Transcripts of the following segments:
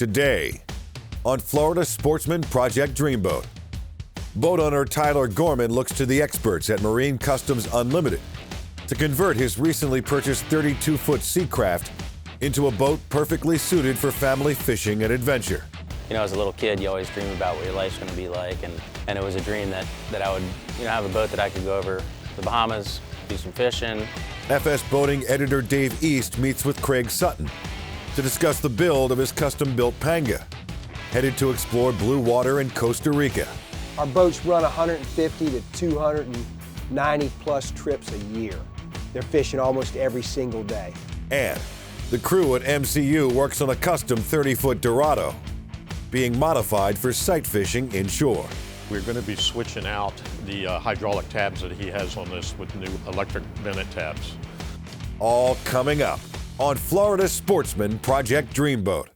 Today, on Florida Sportsman Project Dreamboat, boat owner Tyler Gorman looks to the experts at Marine Customs Unlimited to convert his recently purchased 32-foot Seacraft into a boat perfectly suited for family fishing and adventure. You know, as a little kid, you always dream about what your life's going to be like, and it was a dream that I would, have a boat that I could go over the Bahamas, do some fishing. FS Boating editor Dave East meets with Craig Sutton to discuss the build of his custom-built Panga, headed to explore blue water in Costa Rica. Our boats run 150 to 290 plus trips a year. They're fishing almost every single day. And the crew at MCU works on a custom 30-foot Dorado, being modified for sight fishing inshore. We're going to be switching out the hydraulic tabs that he has on this with new electric Bennett tabs. All coming up on Florida Sportsman Project Dreamboat.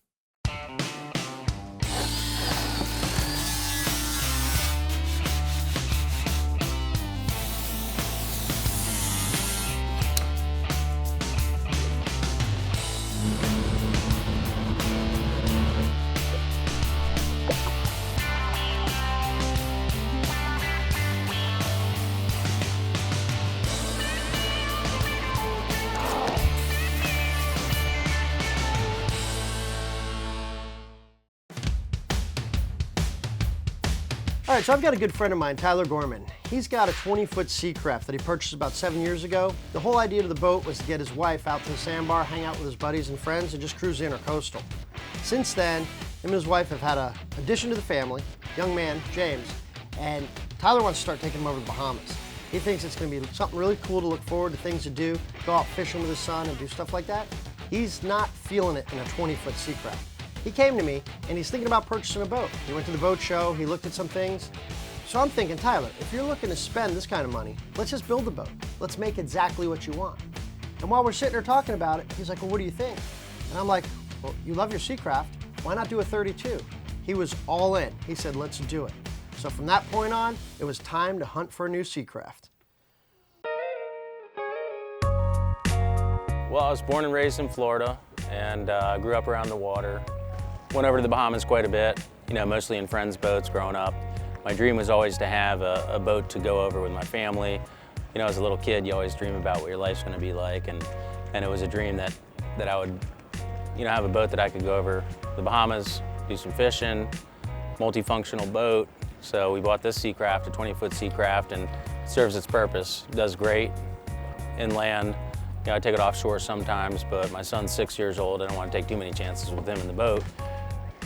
All right, so I've got a good friend of mine, Tyler Gorman. He's got a 20-foot Seacraft that he purchased about 7 years ago. The whole idea of the boat was to get his wife out to the sandbar, hang out with his buddies and friends, and just cruise intercoastal. Since then, him and his wife have had an addition to the family, young man, James, and Tyler wants to start taking him over to the Bahamas. He thinks it's going to be something really cool to look forward to, things to do, go out fishing with his son and do stuff like that. He's not feeling it in a 20-foot Seacraft. He came to me, and he's thinking about purchasing a boat. He went to the boat show, he looked at some things. So I'm thinking, Tyler, if you're looking to spend this kind of money, let's just build the boat. Let's make exactly what you want. And while we're sitting there talking about it, he's like, well, what do you think? And I'm like, well, you love your Seacraft. Why not do a 32? He was all in. He said, let's do it. So from that point on, it was time to hunt for a new Seacraft. Well, I was born and raised in Florida, and grew up around the water. Went over to the Bahamas quite a bit, mostly in friends' boats growing up. My dream was always to have a boat to go over with my family. As a little kid, you always dream about what your life's going to be like, and it was a dream that I would, have a boat that I could go over the Bahamas, do some fishing, multifunctional boat. So we bought this Seacraft, a 20-foot Seacraft, and it serves its purpose. It does great inland. I take it offshore sometimes, but my son's 6 years old. I don't want to take too many chances with him in the boat.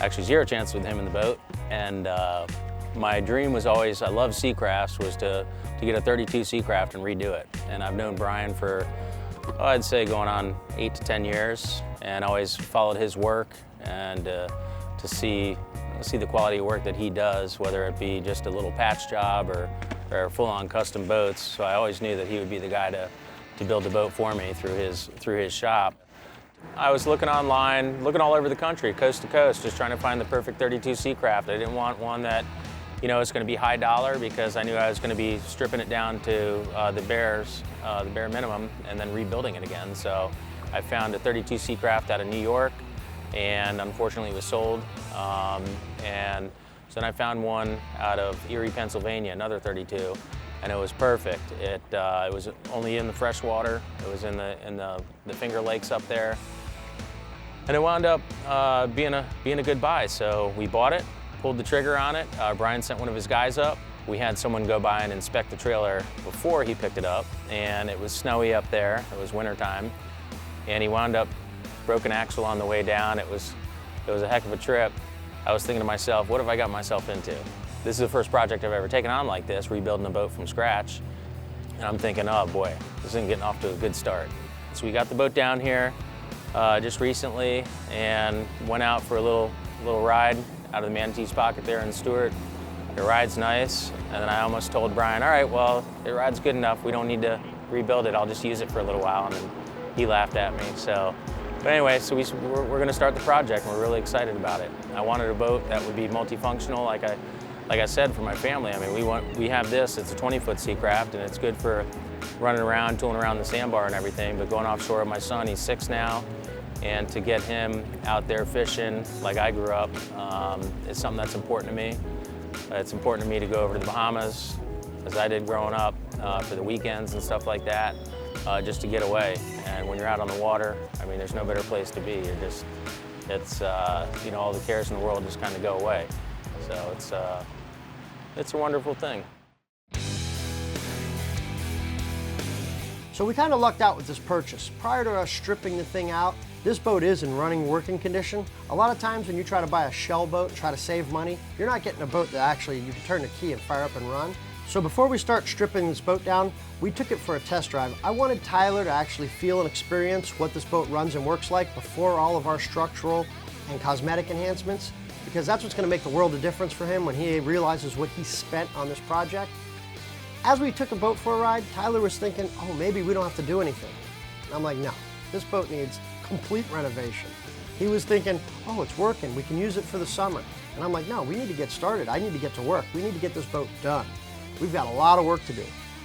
Actually, 0 chances with him in the boat. And my dream was always, I love Seacrafts, was to get a 32 Seacraft and redo it. And I've known Brian for, I'd say going on 8 to 10 years, and always followed his work, and to see the quality of work that he does, whether it be just a little patch job or full-on custom boats. So I always knew that he would be the guy to build a boat for me through his shop. I was looking online, looking all over the country, coast to coast, just trying to find the perfect 32 Seacraft. I didn't want one that, it's going to be high dollar, because I knew I was going to be stripping it down to the bare minimum, and then rebuilding it again. So I found a 32 Seacraft out of New York, and unfortunately it was sold. And so then I found one out of Erie, Pennsylvania, another 32. And it was perfect. It was only in the fresh water. It was in the Finger Lakes up there, and it wound up being a good buy. So we bought it, pulled the trigger on it. Brian sent one of his guys up. We had someone go by and inspect the trailer before he picked it up, and it was snowy up there. It was wintertime, and he wound up broken axle on the way down. It was a heck of a trip. I was thinking to myself, what have I got myself into? This is the first project I've ever taken on like this, rebuilding a boat from scratch. And I'm thinking, oh boy, this isn't getting off to a good start. So we got the boat down here just recently, and went out for a little ride out of the Manatee's Pocket there in Stewart. The ride's nice, and then I almost told Brian, all right, well, the ride's good enough. We don't need to rebuild it. I'll just use it for a little while. And then he laughed at me. But anyway, so we're going to start the project, and we're really excited about it. I wanted a boat that would be multifunctional, like I said, for my family. I mean, we have this. It's a 20-foot Seacraft, and it's good for running around, tooling around the sandbar and everything. But going offshore with my son, he's 6 now. And to get him out there fishing like I grew up is something that's important to me. It's important to me to go over to the Bahamas, as I did growing up, for the weekends and stuff like that, just to get away. And when you're out on the water, I mean, there's no better place to be. You're just, it's, you know, all the cares in the world just kind of go away. So it's a wonderful thing. So we kind of lucked out with this purchase. Prior to us stripping the thing out, this boat is in running working condition. A lot of times when you try to buy a shell boat and try to save money, you're not getting a boat that actually you can turn the key and fire up and run. So before we start stripping this boat down, we took it for a test drive. I wanted Tyler to actually feel and experience what this boat runs and works like before all of our structural and cosmetic enhancements, because that's what's gonna make the world of difference for him when he realizes what he spent on this project. As we took a boat for a ride, Tyler was thinking, oh, maybe we don't have to do anything. And I'm like, no, this boat needs complete renovation. He was thinking, oh, it's working, we can use it for the summer. And I'm like, no, we need to get started. I need to get to work. We need to get this boat done. We've got a lot of work to do.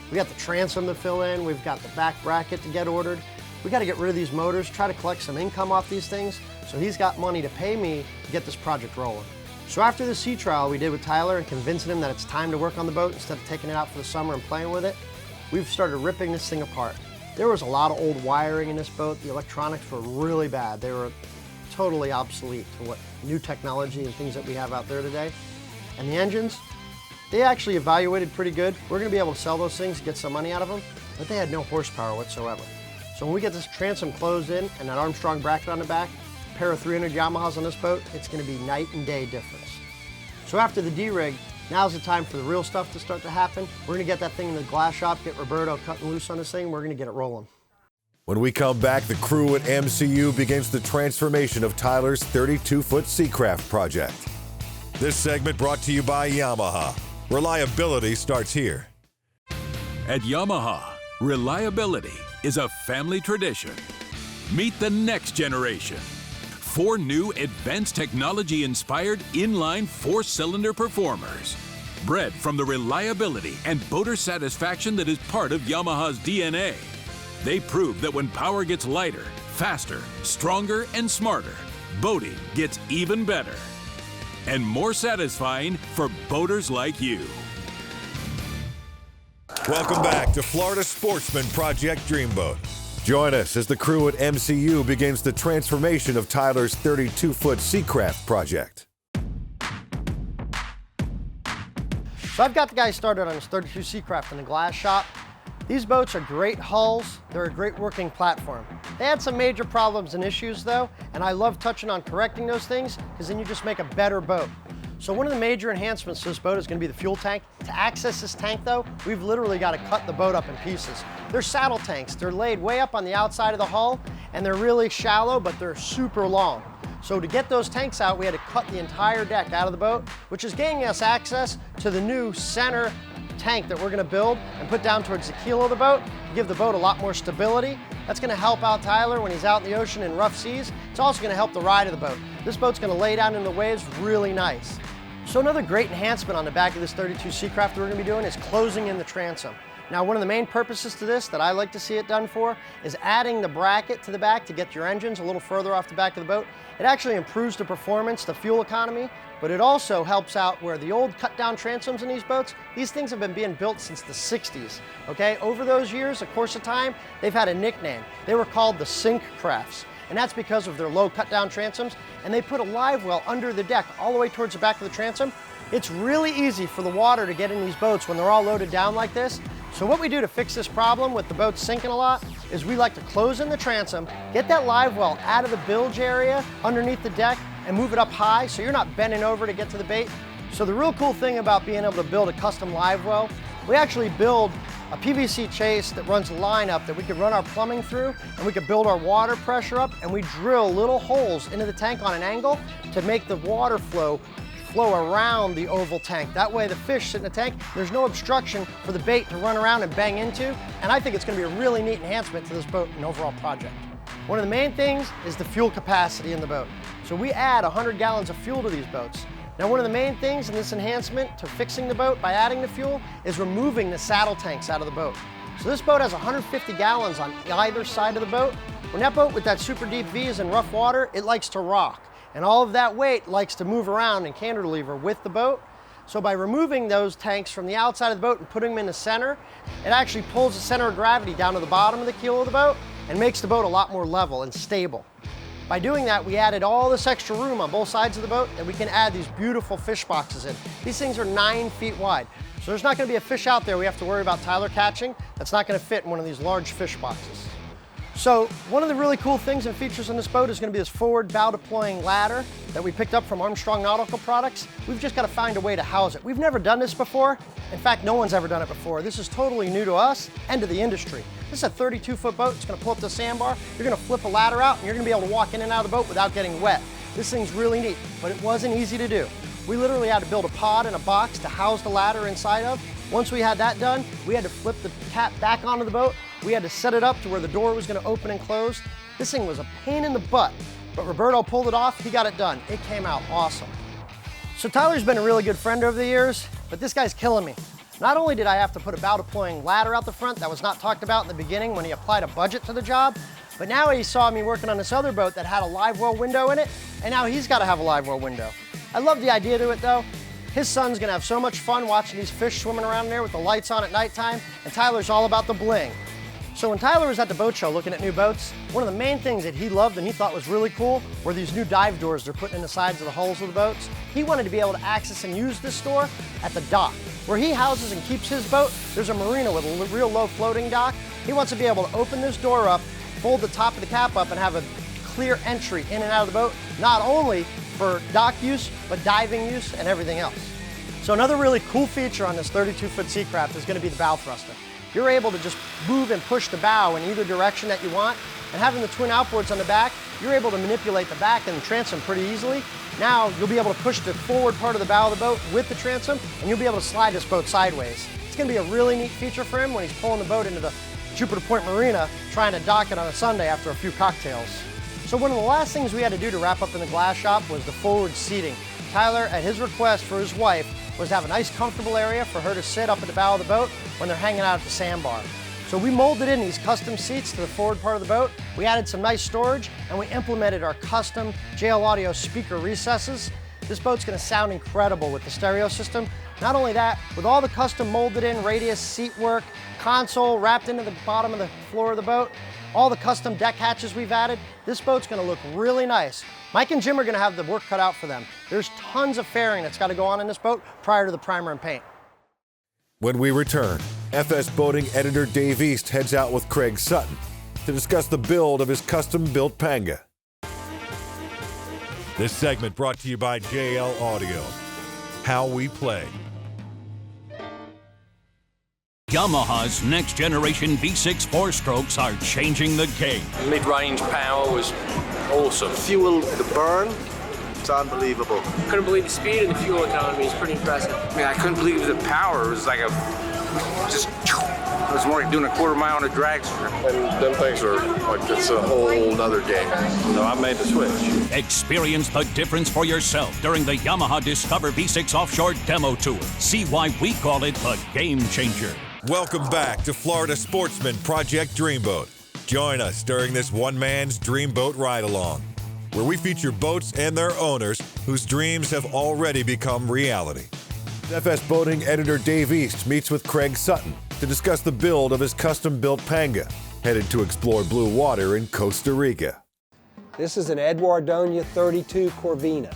We got the transom to fill in, we've got the back bracket to get ordered. We got to get rid of these motors, try to collect some income off these things, so he's got money to pay me to get this project rolling. So after the sea trial we did with Tyler and convincing him that it's time to work on the boat instead of taking it out for the summer and playing with it, we've started ripping this thing apart. There was a lot of old wiring in this boat. The electronics were really bad. They were totally obsolete to what new technology and things that we have out there today. And the engines, they actually evaluated pretty good. We're gonna be able to sell those things, get some money out of them, but they had no horsepower whatsoever. So when we get this transom closed in and that Armstrong bracket on the back, a pair of 300 Yamahas on this boat, it's gonna be night and day difference. So after the D-rig, now's the time for the real stuff to start to happen. We're gonna get that thing in the glass shop, get Roberto cutting loose on this thing, we're gonna get it rolling. When we come back, the crew at MCU begins the transformation of Tyler's 32-foot Seacraft project. This segment brought to you by Yamaha. Reliability starts here. At Yamaha, reliability is a family tradition. Meet the next generation. 4 new advanced technology-inspired inline 4-cylinder performers. Bred from the reliability and boater satisfaction that is part of Yamaha's DNA. They prove that when power gets lighter, faster, stronger, and smarter, boating gets even better. And more satisfying for boaters like you. Welcome back to Florida Sportsman Project Dreamboat. Join us as the crew at MCU begins the transformation of Tyler's 32-foot Seacraft project. So I've got the guy started on his 32 Seacraft in the glass shop. These boats are great hulls, they're a great working platform. They had some major problems and issues though, and I love touching on correcting those things because then you just make a better boat. So one of the major enhancements to this boat is going to be the fuel tank. To access this tank though, we've literally got to cut the boat up in pieces. They're saddle tanks, they're laid way up on the outside of the hull and they're really shallow, but they're super long. So to get those tanks out, we had to cut the entire deck out of the boat, which is gaining us access to the new center tank that we're gonna build and put down towards the keel of the boat to give the boat a lot more stability. That's gonna help out Tyler when he's out in the ocean in rough seas. It's also gonna help the ride of the boat. This boat's gonna lay down in the waves really nice. So another great enhancement on the back of this 32 Seacraft that we're gonna be doing is closing in the transom. Now, one of the main purposes to this that I like to see it done for is adding the bracket to the back to get your engines a little further off the back of the boat. It actually improves the performance, the fuel economy, but it also helps out where the old cut-down transoms in these boats, these things have been being built since the 60s, okay? Over those years, the course of time, they've had a nickname. They were called the Seacrafts, and that's because of their low cut-down transoms, and they put a live well under the deck all the way towards the back of the transom. It's really easy for the water to get in these boats when they're all loaded down like this. So what we do to fix this problem with the boats sinking a lot is we like to close in the transom, get that live well out of the bilge area underneath the deck and move it up high so you're not bending over to get to the bait. So the real cool thing about being able to build a custom live well, we actually build a PVC chase that runs a line up that we could run our plumbing through and we could build our water pressure up and we drill little holes into the tank on an angle to make the water flow around the oval tank. That way the fish sit in the tank, there's no obstruction for the bait to run around and bang into, and I think it's gonna be a really neat enhancement to this boat and overall project. One of the main things is the fuel capacity in the boat. So we add 100 gallons of fuel to these boats. Now, one of the main things in this enhancement to fixing the boat by adding the fuel is removing the saddle tanks out of the boat. So this boat has 150 gallons on either side of the boat. When that boat with that super deep V is in rough water, it likes to rock. And all of that weight likes to move around and cantilever with the boat. So by removing those tanks from the outside of the boat and putting them in the center, it actually pulls the center of gravity down to the bottom of the keel of the boat and makes the boat a lot more level and stable. By doing that, we added all this extra room on both sides of the boat, and we can add these beautiful fish boxes in. These things are 9 feet wide. So there's not gonna be a fish out there we have to worry about Tyler catching that's not gonna fit in one of these large fish boxes. So one of the really cool things and features on this boat is going to be this forward bow deploying ladder that we picked up from Armstrong Nautical Products. We've just got to find a way to house it. We've never done this before. In fact, no one's ever done it before. This is totally new to us and to the industry. This is a 32-foot boat. It's going to pull up the sandbar. You're going to flip a ladder out and you're going to be able to walk in and out of the boat without getting wet. This thing's really neat, but it wasn't easy to do. We literally had to build a pod and a box to house the ladder inside of. Once we had that done, we had to flip the cap back onto the boat. We had to set it up to where the door was going to open and close. This thing was a pain in the butt, but Roberto pulled it off. He got it done. It came out awesome. So Tyler's been a really good friend over the years, but this guy's killing me. Not only did I have to put a bow deploying ladder out the front that was not talked about in the beginning when he applied a budget to the job, but now he saw me working on this other boat that had a live well window in it, and now he's got to have a live well window. I love the idea to it though. His son's gonna have so much fun watching these fish swimming around there with the lights on at nighttime, and Tyler's all about the bling. So when Tyler was at the boat show looking at new boats, one of the main things that he loved and he thought was really cool were these new dive doors they're putting in the sides of the hulls of the boats. He wanted to be able to access and use this door at the dock. Where he houses and keeps his boat, there's a marina with a real low floating dock. He wants to be able to open this door up, fold the top of the cap up, and have a clear entry in and out of the boat, not only for dock use, but diving use and everything else. So another really cool feature on this 32-foot Seacraft is going to be the bow thruster. You're able to just move and push the bow in either direction that you want, and having the twin outboards on the back, you're able to manipulate the back and the transom pretty easily. Now you'll be able to push the forward part of the bow of the boat with the transom, and you'll be able to slide this boat sideways. It's going to be a really neat feature for him when he's pulling the boat into the Jupiter Point Marina, trying to dock it on a Sunday after a few cocktails. So one of the last things we had to do to wrap up in the glass shop was the forward seating. Tyler, at his request for his wife, was to have a nice comfortable area for her to sit up at the bow of the boat when they're hanging out at the sandbar. So we molded in these custom seats to the forward part of the boat. We added some nice storage and we implemented our custom JL Audio speaker recesses. This boat's gonna sound incredible with the stereo system. Not only that, with all the custom molded in radius seat work, console wrapped into the bottom of the floor of the boat, all the custom deck hatches we've added, this boat's gonna look really nice. Mike and Jim are gonna have the work cut out for them. There's tons of fairing that's gotta go on in this boat prior to the primer and paint. When we return, FS Boating editor Dave East heads out with Craig Sutton to discuss the build of his custom-built Panga. This segment brought to you by JL Audio. How we play. Yamaha's next generation V6 4-strokes are changing the game. Mid-range power was awesome. Fuel, the burn, it's unbelievable. Couldn't believe the speed and the fuel economy is pretty impressive. I mean, I couldn't believe the power. It was like it was more like doing a quarter mile on a drag strip. And them things are like, it's a whole nother game. So I made the switch. Experience the difference for yourself during the Yamaha Discover V6 Offshore Demo Tour. See why we call it the game changer. Welcome back to Florida Sportsman Project Dreamboat. Join us during this one man's Dreamboat ride-along, where we feature boats and their owners whose dreams have already become reality. FS Boating editor Dave East meets with Craig Sutton to discuss the build of his custom-built Panga, headed to explore blue water in Costa Rica. This is an Eduardonia 32 Corvina.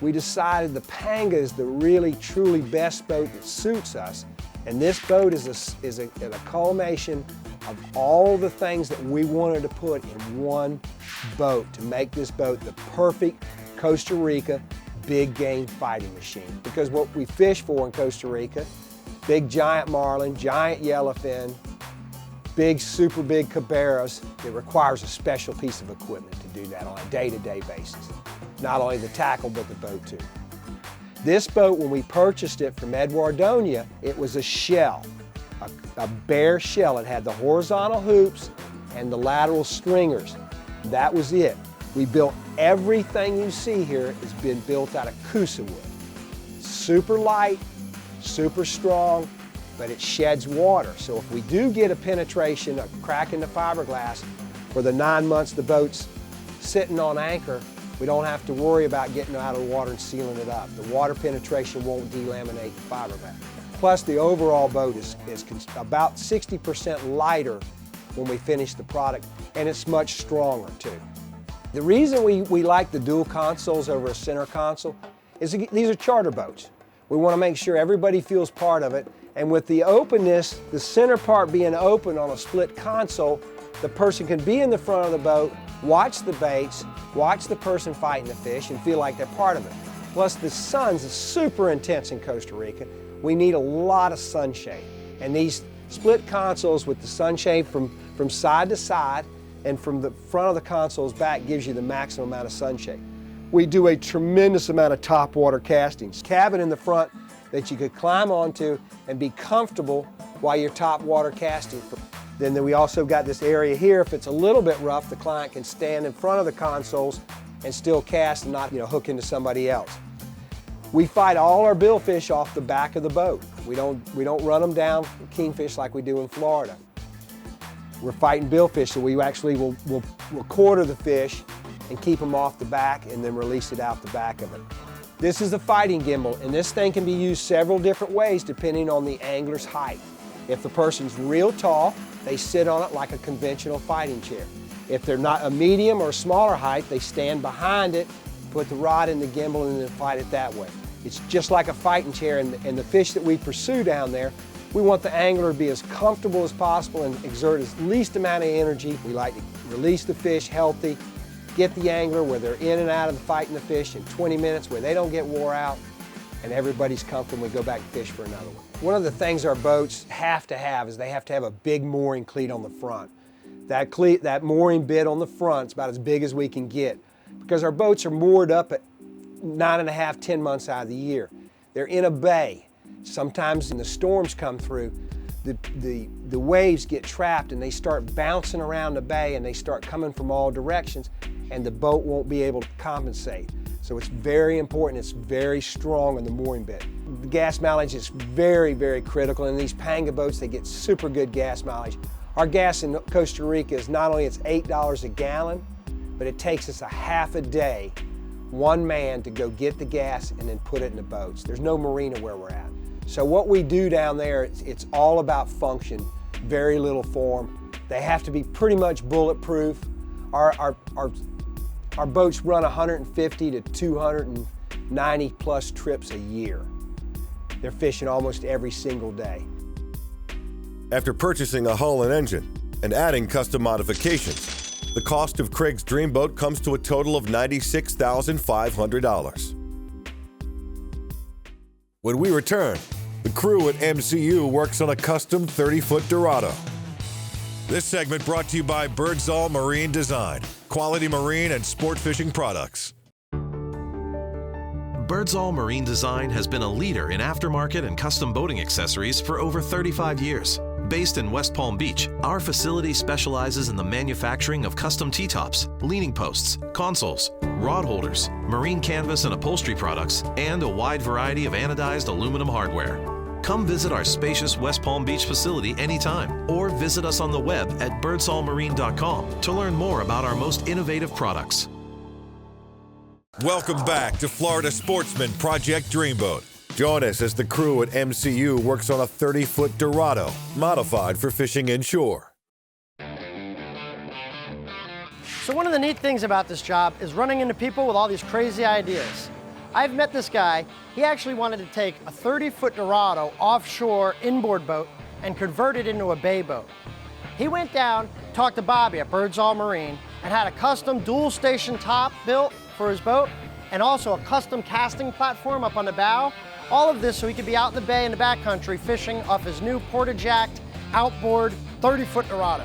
We decided the Panga is the really, truly best boat that suits us. And this boat is a culmination of all the things that we wanted to put in one boat to make this boat the perfect Costa Rica big game fighting machine. Because what we fish for in Costa Rica, big giant marlin, giant yellowfin, big super big caberas, it requires a special piece of equipment to do that on a day-to-day basis. Not only the tackle, but the boat too. This boat, when we purchased it from Eduardonia, it was a shell, a bare shell. It had the horizontal hoops and the lateral stringers. That was it. We built everything you see here has been built out of Coosa wood. Super light, super strong, but it sheds water. So if we do get a penetration, a crack in the fiberglass, For the 9 months the boat's sitting on anchor, we don't have to worry about getting out of the water and sealing it up. The water penetration won't delaminate the fiberglass. Plus the overall boat is about 60% lighter when we finish the product, and it's much stronger too. The reason we like the dual consoles over a center console is these are charter boats. We want to make sure everybody feels part of it, and with the openness, the center part being open on a split console, the person can be in the front of the boat, watch the baits, watch the person fighting the fish, and feel like they're part of it. Plus the sun's super intense in Costa Rica. We need a lot of sunshade. And these split consoles with the sunshade from side to side and from the front of the consoles back gives you the maximum amount of sunshade. We do a tremendous amount of top water castings. Cabin in the front that you could climb onto and be comfortable while you're top water casting. Then we also got this area here. If it's a little bit rough, the client can stand in front of the consoles and still cast and not, hook into somebody else. We fight all our billfish off the back of the boat. We don't run them down kingfish like we do in Florida. We're fighting billfish, so we actually will quarter the fish and keep them off the back and then release it out the back of it. This is a fighting gimbal, and this thing can be used several different ways depending on the angler's height. If the person's real tall, they sit on it like a conventional fighting chair. If they're not a medium or a smaller height, they stand behind it, put the rod in the gimbal, and then fight it that way. It's just like a fighting chair, and the fish that we pursue down there, we want the angler to be as comfortable as possible and exert as least amount of energy. We like to release the fish healthy, get the angler where they're in and out of the fighting the fish in 20 minutes where they don't get wore out, and everybody's comfortable and we go back to fish for another one. One of the things our boats have to have is they have to have a big mooring cleat on the front. That mooring bit on the front is about as big as we can get because our boats are moored up at 9.5, 10 months out of the year. They're in a bay. Sometimes when the storms come through, the waves get trapped and they start bouncing around the bay and they start coming from all directions and the boat won't be able to compensate. So it's very important, it's very strong on the mooring bit. The gas mileage is very, very critical. In these Panga boats, they get super good gas mileage. Our gas in Costa Rica is not only it's $8 a gallon, but it takes us a half a day, one man to go get the gas and then put it in the boats. There's no marina where we're at. So what we do down there, it's all about function, very little form. They have to be pretty much bulletproof. Our boats run 150 to 290 plus trips a year. They're fishing almost every single day. After purchasing a hull and engine and adding custom modifications, the cost of Craig's Dreamboat comes to a total of $96,500. When we return, the crew at MCU works on a custom 30-foot Dorado. This segment brought to you by Birdsall Marine Design, quality marine and sport fishing products. Birdsall Marine Design has been a leader in aftermarket and custom boating accessories for over 35 years. Based in West Palm Beach, our facility specializes in the manufacturing of custom T-tops, leaning posts, consoles, rod holders, marine canvas and upholstery products, and a wide variety of anodized aluminum hardware. Come visit our spacious West Palm Beach facility anytime, or visit us on the web at birdsallmarine.com to learn more about our most innovative products. Welcome back to Florida Sportsman Project Dreamboat. Join us as the crew at MCU works on a 30-foot Dorado, modified for fishing inshore. So one of the neat things about this job is running into people with all these crazy ideas. I've met this guy. He actually wanted to take a 30-foot Dorado offshore inboard boat and convert it into a bay boat. He went down, talked to Bobby at Birdsall Marine, and had a custom dual station top built for his boat, and also a custom casting platform up on the bow. All of this so he could be out in the bay in the backcountry fishing off his new porta-jacked outboard 30-foot Dorado.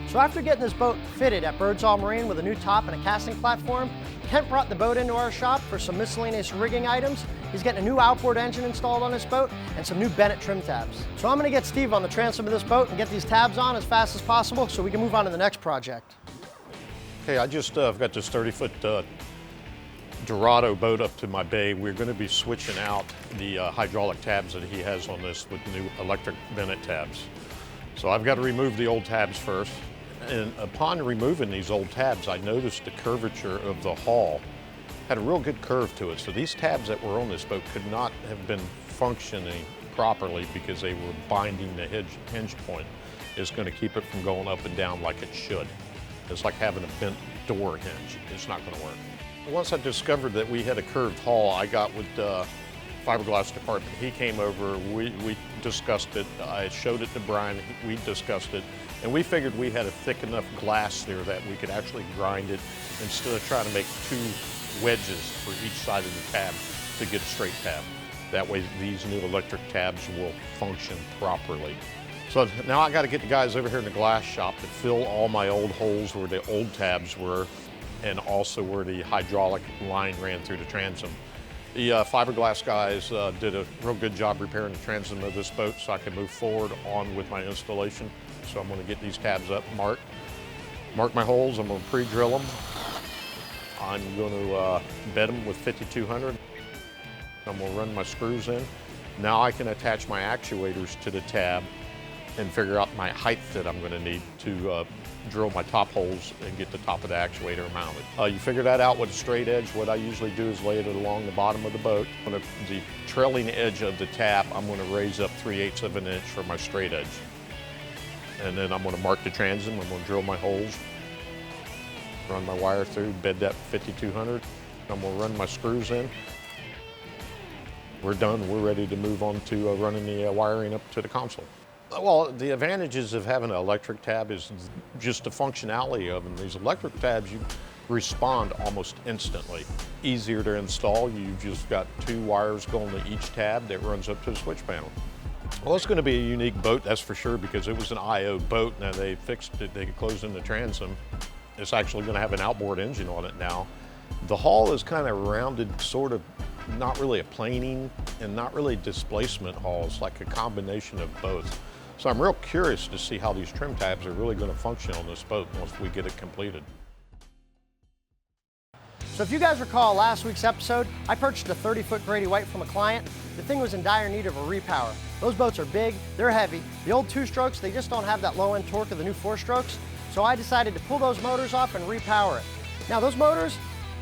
So after getting this boat fitted at Birdsall Marine with a new top and a casting platform, Kent brought the boat into our shop for some miscellaneous rigging items. He's getting a new outboard engine installed on this boat and some new Bennett trim tabs. So I'm gonna get Steve on the transom of this boat and get these tabs on as fast as possible so we can move on to the next project. Okay, I've got this 30-foot Dorado boat up to my bay. We're going to be switching out the hydraulic tabs that he has on this with new electric Bennett tabs. So I've got to remove the old tabs first, And upon removing these old tabs, I noticed the curvature of the hull had a real good curve to it. So these tabs that were on this boat could not have been functioning properly because they were binding the hinge point. It's going to keep it from going up and down like it should. It's like having a bent door hinge. It's not going to work. Once I discovered that we had a curved hull, I got with the fiberglass department. He came over, we discussed it. I showed it to Brian, we discussed it. And we figured we had a thick enough glass there that we could actually grind it instead of trying to make two wedges for each side of the tab to get a straight tab. That way these new electric tabs will function properly. So now I got to get the guys over here in the glass shop to fill all my old holes where the old tabs were and also where the hydraulic line ran through the transom. The fiberglass guys did a real good job repairing the transom of this boat so I can move forward on with my installation. So I'm going to get these tabs up, mark my holes. I'm going to pre-drill them. I'm going to bed them with 5200. I'm going to run my screws in. Now I can attach my actuators to the tab and figure out my height that I'm going to need to drill my top holes and get the top of the actuator mounted. You figure that out with a straight edge. What I usually do is lay it along the bottom of the boat. On the trailing edge of the tab, I'm going to raise up 3/8 of an inch for my straight edge. And then I'm going to mark the transom. I'm going to drill my holes, run my wire through, bed that 5200. I'm going to run my screws in. We're done. We're ready to move on to running the wiring up to the console. Well, the advantages of having an electric tab is just the functionality of them. These electric tabs, you respond almost instantly. Easier to install. You've just got two wires going to each tab that runs up to the switch panel. Well, it's going to be a unique boat, that's for sure, because it was an IO boat. Now they fixed it, they closed in the transom. It's actually going to have an outboard engine on it now. The hull is kind of rounded, sort of not really a planing and not really displacement hull. It's like a combination of both. So I'm real curious to see how these trim tabs are really going to function on this boat once we get it completed. So if you guys recall last week's episode, I purchased a 30-foot Grady White from a client. The thing was in dire need of a repower. Those boats are big, they're heavy. The old two-strokes, they just don't have that low-end torque of the new four-strokes. So I decided to pull those motors off and repower it. Now those motors,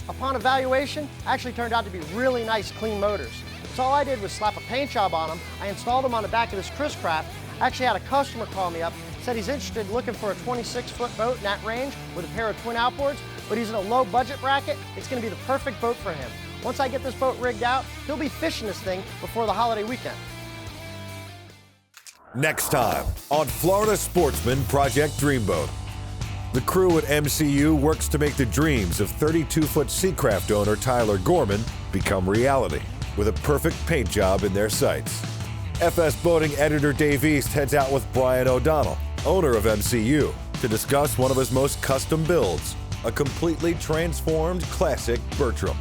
upon evaluation, actually turned out to be really nice, clean motors. So all I did was slap a paint job on them. I installed them on the back of this Seacraft. I actually had a customer call me up, said he's interested looking for a 26-foot boat in that range with a pair of twin outboards, but he's in a low budget bracket. It's going to be the perfect boat for him. Once I get this boat rigged out, he'll be fishing this thing before the holiday weekend. Next time on Florida Sportsman Project Dreamboat. The crew at MCU works to make the dreams of 32-foot Seacraft owner Tyler Gorman become reality with a perfect paint job in their sights. FS Boating editor Dave East heads out with Brian O'Donnell, owner of MCU, to discuss one of his most custom builds, a completely transformed classic Bertram.